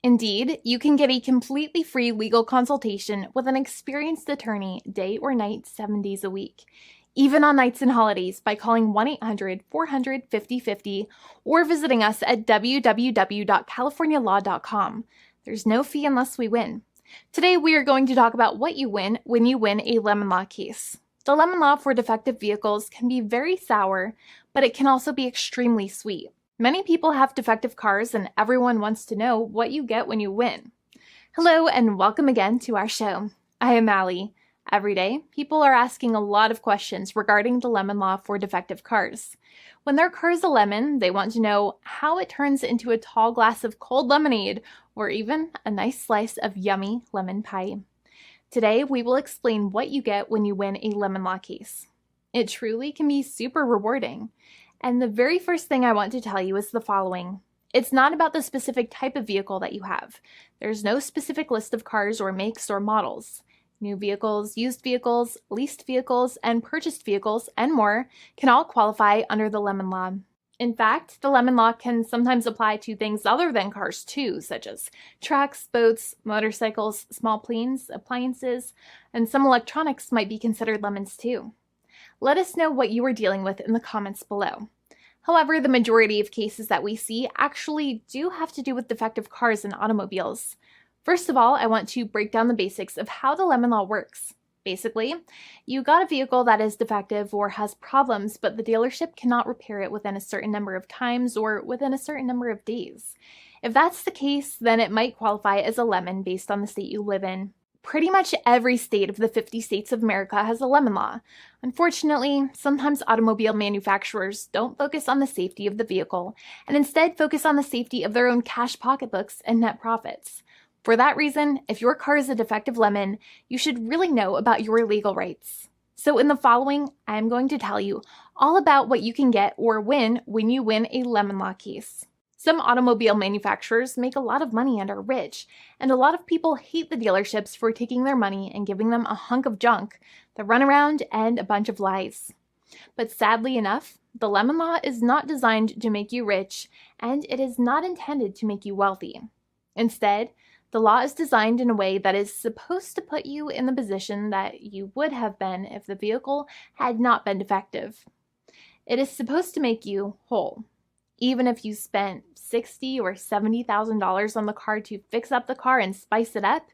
Indeed, you can get a completely free legal consultation with an experienced attorney day or night, 7 days a week, even on nights and holidays by calling 1-800-400-5050 or visiting us at www.californialaw.com. There's no fee unless we win. Today, we are going to talk about what you win when you win a lemon law case. The lemon law for defective vehicles can be very sour, but it can also be extremely sweet. Many people have defective cars, and everyone wants to know what you get when you win. Hello, and welcome again to our show. I am Allie. Every day, people are asking a lot of questions regarding the lemon law for defective cars. When their car is a lemon, they want to know how it turns into a tall glass of cold lemonade, or even a nice slice of yummy lemon pie. Today, we will explain what you get when you win a lemon law case. It truly can be super rewarding. And the very first thing I want to tell you is the following. It's not about the specific type of vehicle that you have. There's no specific list of cars or makes or models. New vehicles, used vehicles, leased vehicles, and purchased vehicles, and more can all qualify under the lemon law. In fact, the lemon law can sometimes apply to things other than cars too, such as trucks, boats, motorcycles, small planes, appliances, and some electronics might be considered lemons too. Let us know what you are dealing with in the comments below. However, the majority of cases that we see actually do have to do with defective cars and automobiles. First of all, I want to break down the basics of how the lemon law works. Basically, you got a vehicle that is defective or has problems, but the dealership cannot repair it within a certain number of times or within a certain number of days. If that's the case, then it might qualify as a lemon based on the state you live in. Pretty much every state of the 50 states of America has a lemon law. Unfortunately, sometimes automobile manufacturers don't focus on the safety of the vehicle and instead focus on the safety of their own cash pocketbooks and net profits. For that reason, if your car is a defective lemon, you should really know about your legal rights. So in the following, I am going to tell you all about what you can get or win when you win a lemon law case. Some automobile manufacturers make a lot of money and are rich, and a lot of people hate the dealerships for taking their money and giving them a hunk of junk, the runaround, and a bunch of lies. But sadly enough, the lemon law is not designed to make you rich, and it is not intended to make you wealthy. Instead, the law is designed in a way that is supposed to put you in the position that you would have been if the vehicle had not been defective. It is supposed to make you whole. Even if you spent $60,000 or $70,000 on the car to fix up the car and spice it up,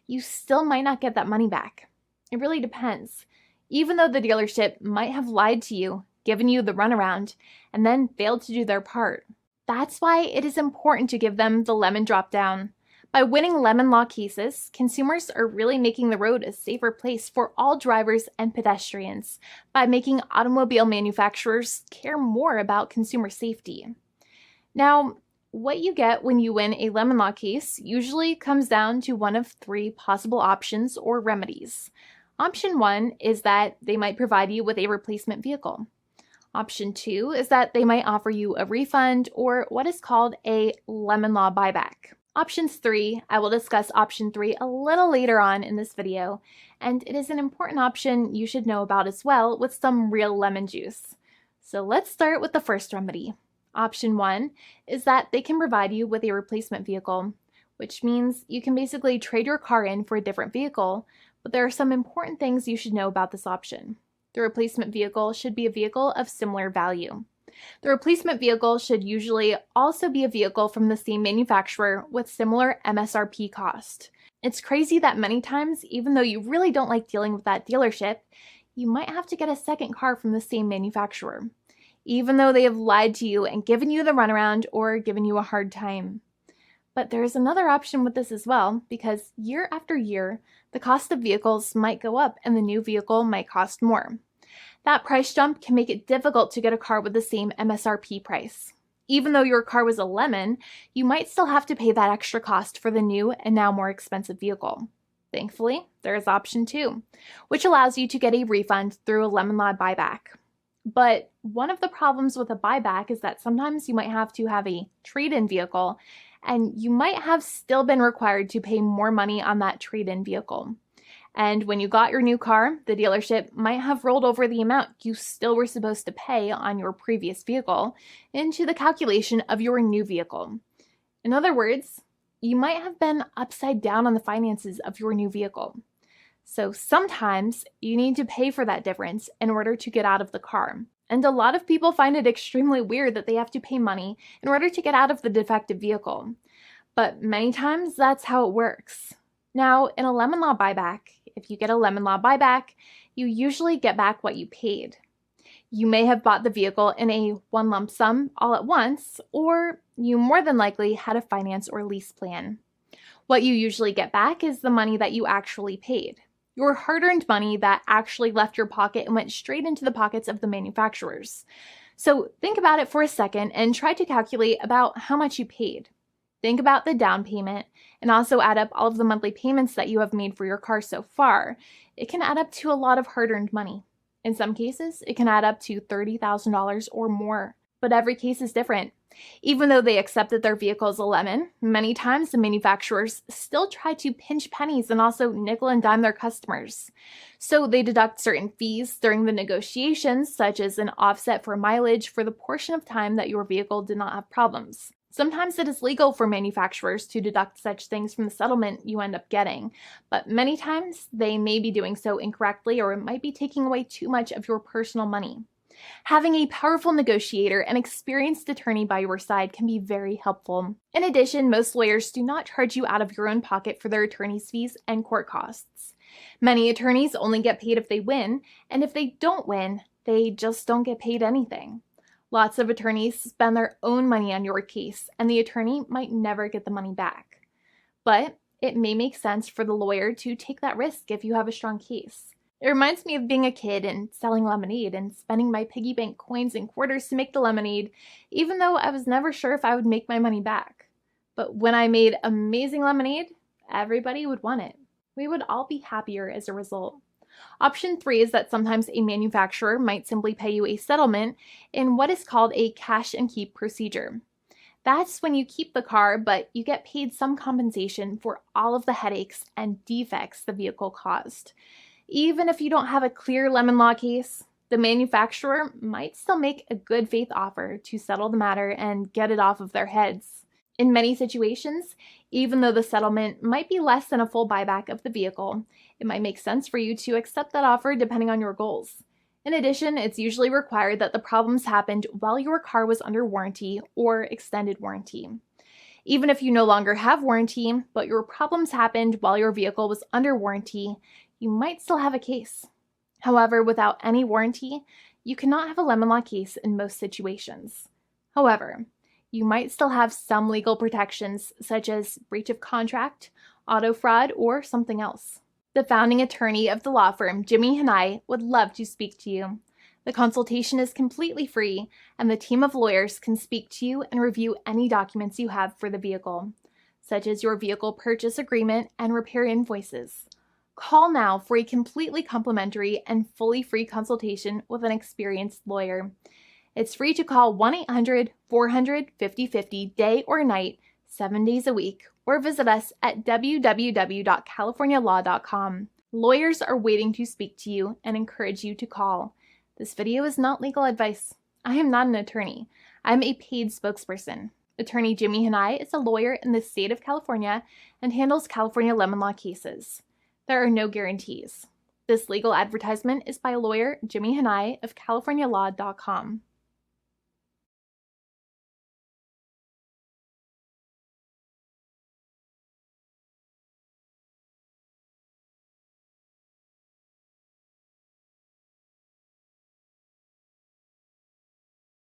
you still might not get that money back. It really depends. Even though the dealership might have lied to you, given you the runaround, and then failed to do their part. That's why it is important to give them the lemon drop down. By winning lemon law cases, consumers are really making the road a safer place for all drivers and pedestrians by making automobile manufacturers care more about consumer safety. Now, what you get when you win a lemon law case usually comes down to one of three possible options or remedies. Option 1 is that they might provide you with a replacement vehicle. Option 2 is that they might offer you a refund or what is called a lemon law buyback. Options 3, I will discuss option 3 a little later on in this video, and it is an important option you should know about as well with some real lemon juice. So let's start with the first remedy. Option 1 is that they can provide you with a replacement vehicle, which means you can basically trade your car in for a different vehicle, but there are some important things you should know about this option. The replacement vehicle should be a vehicle of similar value. The replacement vehicle should usually also be a vehicle from the same manufacturer with similar MSRP cost. It's crazy that many times, even though you really don't like dealing with that dealership, you might have to get a second car from the same manufacturer, even though they have lied to you and given you the runaround or given you a hard time. But there's another option with this as well, because year after year, the cost of vehicles might go up and the new vehicle might cost more. That price jump can make it difficult to get a car with the same MSRP price. Even though your car was a lemon, you might still have to pay that extra cost for the new and now more expensive vehicle. Thankfully, there is option 2, which allows you to get a refund through a lemon law buyback. But one of the problems with a buyback is that sometimes you might have to have a trade-in vehicle, and you might have still been required to pay more money on that trade-in vehicle. And when you got your new car, the dealership might have rolled over the amount you still were supposed to pay on your previous vehicle into the calculation of your new vehicle. In other words, you might have been upside down on the finances of your new vehicle. So sometimes you need to pay for that difference in order to get out of the car. And a lot of people find it extremely weird that they have to pay money in order to get out of the defective vehicle. But many times that's how it works. Now, in a lemon law buyback, if you get a lemon law buyback, you usually get back what you paid. You may have bought the vehicle in a one lump sum all at once, or you more than likely had a finance or lease plan. What you usually get back is the money that you actually paid. Your hard-earned money that actually left your pocket and went straight into the pockets of the manufacturers. So think about it for a second and try to calculate about how much you paid. Think about the down payment and also add up all of the monthly payments that you have made for your car so far. It can add up to a lot of hard-earned money. In some cases, it can add up to $30,000 or more, but every case is different. Even though they accept that their vehicle is a lemon, many times the manufacturers still try to pinch pennies and also nickel and dime their customers. So they deduct certain fees during the negotiations, such as an offset for mileage for the portion of time that your vehicle did not have problems. Sometimes it is legal for manufacturers to deduct such things from the settlement you end up getting, but many times they may be doing so incorrectly or it might be taking away too much of your personal money. Having a powerful negotiator and experienced attorney by your side can be very helpful. In addition, most lawyers do not charge you out of your own pocket for their attorney's fees and court costs. Many attorneys only get paid if they win, and if they don't win, they just don't get paid anything. Lots of attorneys spend their own money on your case, and the attorney might never get the money back. But it may make sense for the lawyer to take that risk if you have a strong case. It reminds me of being a kid and selling lemonade and spending my piggy bank coins and quarters to make the lemonade, even though I was never sure if I would make my money back. But when I made amazing lemonade, everybody would want it. We would all be happier as a result. Option 3 is that sometimes a manufacturer might simply pay you a settlement in what is called a cash and keep procedure. That's when you keep the car, but you get paid some compensation for all of the headaches and defects the vehicle caused. Even if you don't have a clear lemon law case, the manufacturer might still make a good faith offer to settle the matter and get it off of their heads. In many situations, even though the settlement might be less than a full buyback of the vehicle, it might make sense for you to accept that offer depending on your goals. In addition, it's usually required that the problems happened while your car was under warranty or extended warranty. Even if you no longer have warranty, but your problems happened while your vehicle was under warranty, you might still have a case. However, without any warranty, you cannot have a lemon law case in most situations. However, you might still have some legal protections such as breach of contract, auto fraud, or something else. The founding attorney of the law firm, Jimmy and I, would love to speak to you. The consultation is completely free, and the team of lawyers can speak to you and review any documents you have for the vehicle, such as your vehicle purchase agreement and repair invoices. Call now for a completely complimentary and fully free consultation with an experienced lawyer. It's free to call 1-800-400-5050 day or night, 7 days a week, or visit us at www.californialaw.com. Lawyers are waiting to speak to you and encourage you to call. This video is not legal advice. I am not an attorney. I'm a paid spokesperson. Attorney Jimmy Hanai is a lawyer in the state of California and handles California lemon law cases. There are no guarantees. This legal advertisement is by lawyer Jimmy Hanai of CaliforniaLaw.com.